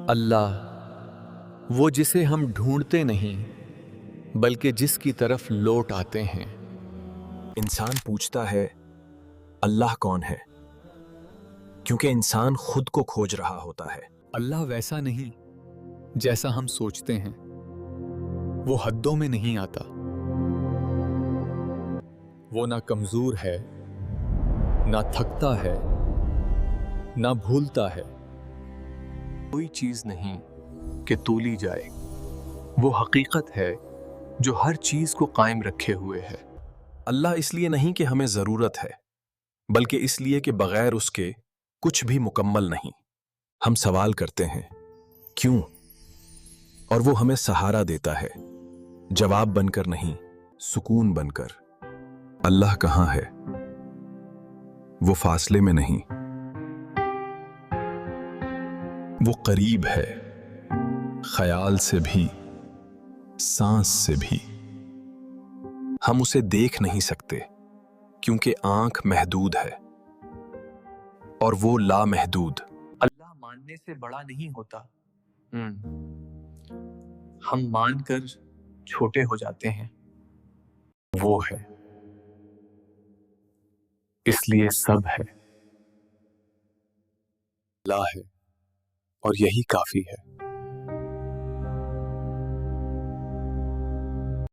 اللہ وہ جسے ہم ڈھونڈتے نہیں بلکہ جس کی طرف لوٹ آتے ہیں۔ انسان پوچھتا ہے اللہ کون ہے کیونکہ انسان خود کو کھوج رہا ہوتا ہے۔ اللہ ویسا نہیں جیسا ہم سوچتے ہیں، وہ حدوں میں نہیں آتا، وہ نہ کمزور ہے، نہ تھکتا ہے، نہ بھولتا ہے۔ کوئی چیز نہیں کہ تولی جائے، وہ حقیقت ہے جو ہر چیز کو قائم رکھے ہوئے ہے۔ اللہ اس لیے نہیں کہ ہمیں ضرورت ہے، بلکہ اس لیے کہ بغیر اس کے کچھ بھی مکمل نہیں۔ ہم سوال کرتے ہیں کیوں، اور وہ ہمیں سہارا دیتا ہے، جواب بن کر نہیں، سکون بن کر۔ اللہ کہاں ہے؟ وہ فاصلے میں نہیں، وہ قریب ہے، خیال سے بھی، سانس سے بھی۔ ہم اسے دیکھ نہیں سکتے کیونکہ آنکھ محدود ہے اور وہ لامحدود۔ اللہ ماننے سے بڑا نہیں ہوتا، ہم مان کر چھوٹے ہو جاتے ہیں۔ وہ ہے، اس لیے سب ہے۔ اللہ ہے اور یہی کافی ہے۔